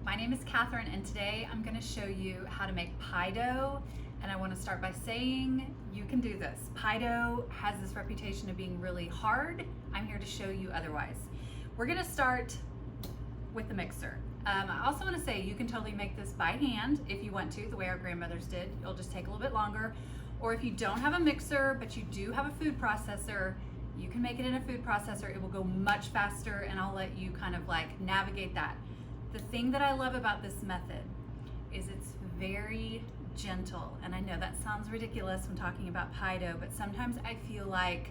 My name is Catherine, and today I'm going to show you how to make pie dough. And I want to start by saying you can do this. Pie dough has this reputation of being really hard. I'm here to show you otherwise. We're going to start with the mixer. I also want to say you can totally make this by hand if you want to, the way our grandmothers did. It'll just take a little bit longer. Or if you don't have a mixer, but you do have a food processor, you can make it in a food processor. It will go much faster, and I'll let you kind of like navigate that. The thing that I love about this method is it's very gentle. And I know that sounds ridiculous when talking about pie dough, but sometimes I feel like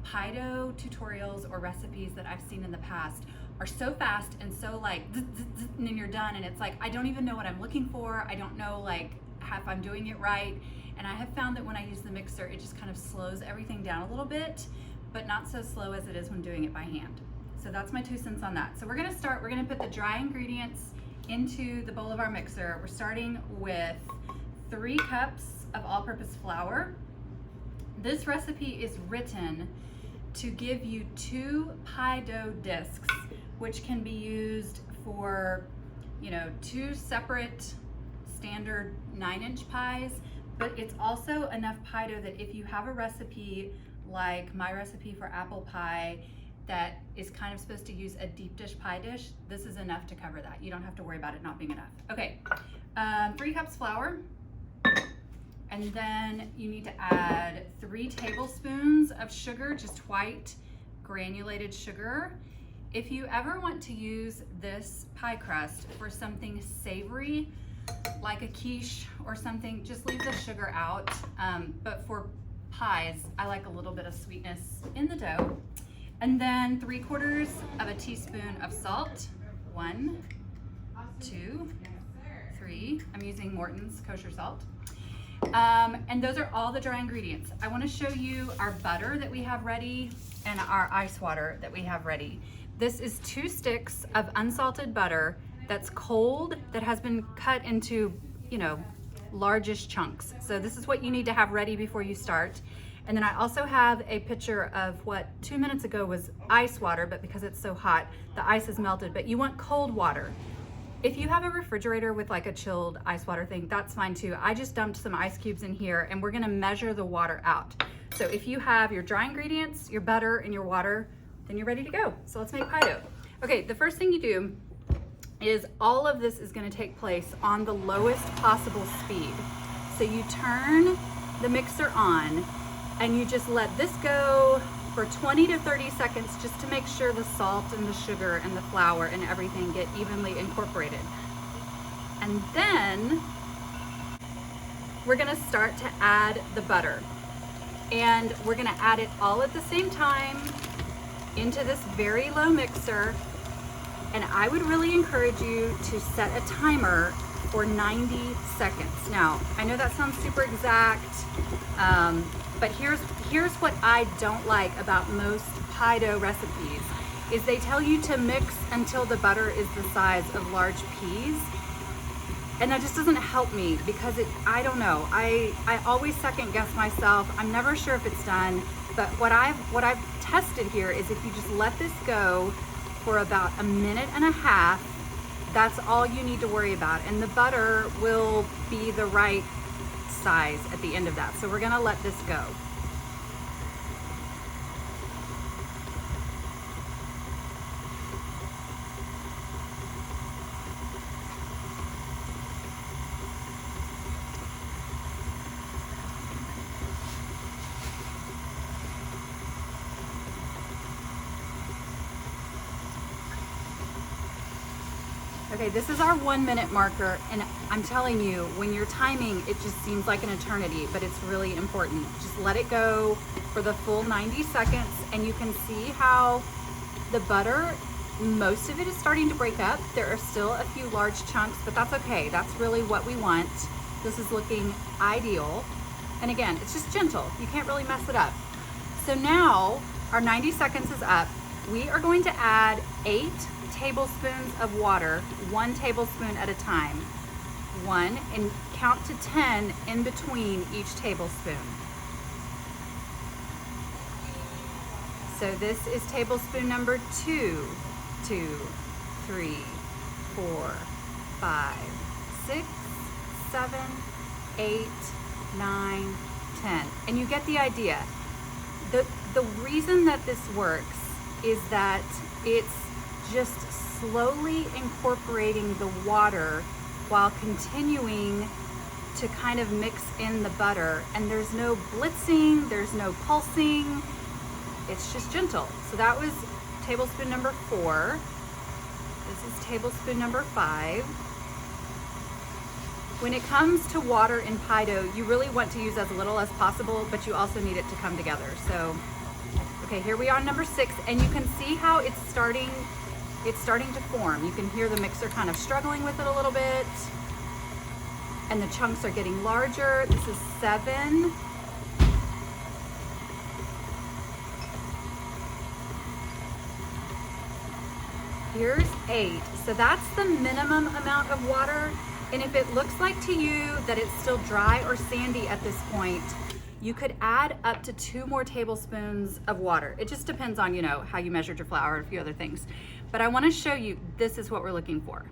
pie dough tutorials or recipes that I've seen in the past are so fast and so like, and then you're done. And it's like, I don't even know what I'm looking for. I don't know like if I'm doing it right. And I have found that when I use the mixer, it just kind of slows everything down a little bit, but not so slow as it is when doing it by hand. So that's my 2 cents on that. So we're gonna put the dry ingredients into the bowl of our mixer. We're starting with 3 cups of all-purpose flour. This recipe is written to give you 2 pie dough discs, which can be used for, 2 separate standard 9-inch pies, but it's also enough pie dough that if you have a recipe like my recipe for apple pie that is kind of supposed to use a deep dish pie dish, this is enough to cover that. You don't have to worry about it not being enough. Okay, 3 cups flour, and then you need to add 3 tablespoons of sugar, just white granulated sugar. If you ever want to use this pie crust for something savory, like a quiche or something, just leave the sugar out. But for pies, I like a little bit of sweetness in the dough. And then 3/4 of a teaspoon of salt. 1, 2, 3. I'm using Morton's kosher salt. And those are all the dry ingredients. I want to show you our butter that we have ready and our ice water that we have ready. This is 2 sticks of unsalted butter that's cold, that has been cut into, largish chunks. So this is what you need to have ready before you start. And then I also have a pitcher of what 2 minutes ago was ice water, but because it's so hot, the ice is melted, but you want cold water. If you have a refrigerator with like a chilled ice water thing, that's fine too. I just dumped some ice cubes in here, and we're gonna measure the water out. So if you have your dry ingredients, your butter, and your water, then you're ready to go. So let's make pie dough. Okay, the first thing you do is all of this is gonna take place on the lowest possible speed. So you turn the mixer on, and you just let this go for 20 to 30 seconds just to make sure the salt and the sugar and the flour and everything get evenly incorporated. And then we're gonna start to add the butter. And we're gonna add it all at the same time into this very low mixer. And I would really encourage you to set a timer for 90 seconds. Now, I know that sounds super exact, but here's what I don't like about most pie dough recipes is they tell you to mix until the butter is the size of large peas. And that just doesn't help me because I don't know. I always second guess myself. I'm never sure if it's done, but what I've tested here is if you just let this go for about 1.5 minutes, that's all you need to worry about. And the butter will be the right size at the end of that. So we're gonna let this go. Okay, this is our 1 minute marker, and I'm telling you, when you're timing, it just seems like an eternity, but it's really important. Just let it go for the full 90 seconds, and you can see how the butter, most of it is starting to break up. There are still a few large chunks, but that's okay. That's really what we want. This is looking ideal. And again, it's just gentle. You can't really mess it up. So now our 90 seconds is up. We are going to add 8 tablespoons of water, 1 tablespoon at a time. 1, and count to 10 in between each tablespoon. So this is tablespoon number 2, 2, 3, 4, 5, 6, 7, 8, 9, 10. And you get the idea. The reason that this works is that it's just slowly incorporating the water while continuing to kind of mix in the butter, and there's no blitzing, there's no pulsing, it's just gentle. So that was tablespoon number 4. This is tablespoon number 5. When it comes to water in pie dough, you really want to use as little as possible, but you also need it to come together. So, okay, here we are on number 6, and you can see how it's starting to form. You can hear the mixer kind of struggling with it a little bit, and the chunks are getting larger. This is 7. Here's 8. So that's the minimum amount of water. And if it looks like to you that it's still dry or sandy at this point, you could add up to 2 more tablespoons of water. It just depends on, how you measured your flour and a few other things. But I want to show you, this is what we're looking for.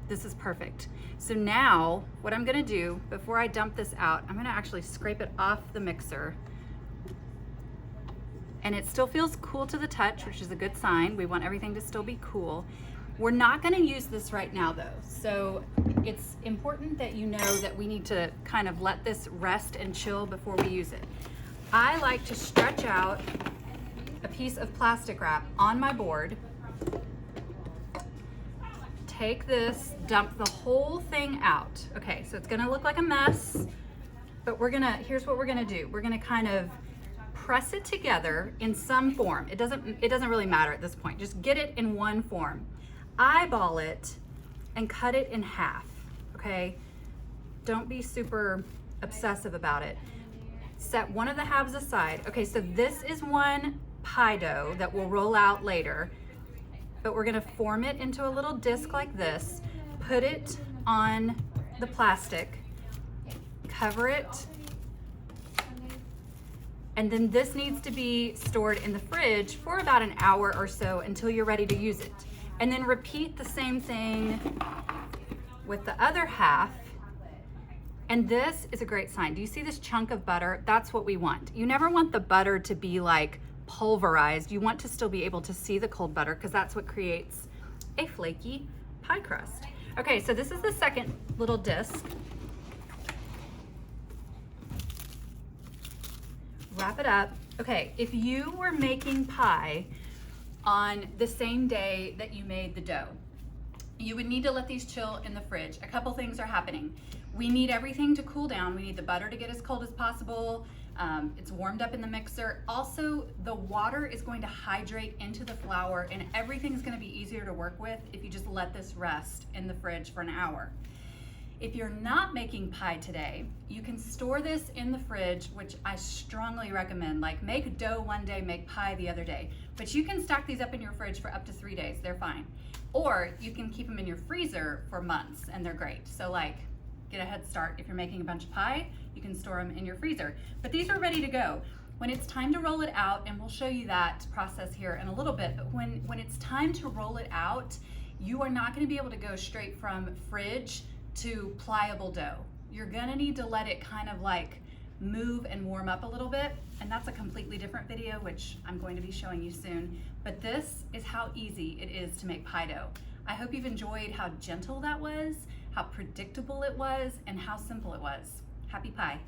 This is perfect. So now what I'm going to do before I dump this out, I'm going to actually scrape it off the mixer. And it still feels cool to the touch, which is a good sign. We want everything to still be cool. We're not going to use this right now though. So it's important that you know that we need to kind of let this rest and chill before we use it. I like to stretch out a piece of plastic wrap on my board. Take this, dump the whole thing out. Okay, so it's gonna look like a mess, but here's what we're gonna do. We're gonna kind of press it together in some form. It doesn't really matter at this point. Just get it in one form. Eyeball it and cut it in half, okay? Don't be super obsessive about it. Set one of the halves aside. Okay, so this is one pie dough that we'll roll out later, but we're gonna form it into a little disc like this, put it on the plastic, cover it, and then this needs to be stored in the fridge for about an hour or so until you're ready to use it. And then repeat the same thing with the other half. And this is a great sign. Do you see this chunk of butter? That's what we want. You never want the butter to be like pulverized. You want to still be able to see the cold butter because that's what creates a flaky pie crust. Okay, so this is the second little disc. Wrap it up. Okay, if you were making pie on the same day that you made the dough, you would need to let these chill in the fridge. A couple things are happening. We need everything to cool down. We need the butter to get as cold as possible. It's warmed up in the mixer. Also, the water is going to hydrate into the flour, and everything's gonna be easier to work with if you just let this rest in the fridge for an hour. If you're not making pie today, you can store this in the fridge, which I strongly recommend. Like, make dough one day, make pie the other day. But you can stack these up in your fridge for up to 3 days, they're fine. Or you can keep them in your freezer for months and they're great. So like, get a head start. If you're making a bunch of pie, you can store them in your freezer. But these are ready to go. When it's time to roll it out, and we'll show you that process here in a little bit, but when it's time to roll it out, you are not gonna be able to go straight from fridge to pliable dough. You're gonna need to let it kind of like move and warm up a little bit, and that's a completely different video, which I'm going to be showing you soon. But this is how easy it is to make pie dough. I hope you've enjoyed how gentle that was, how predictable it was, and how simple it was. Happy pie.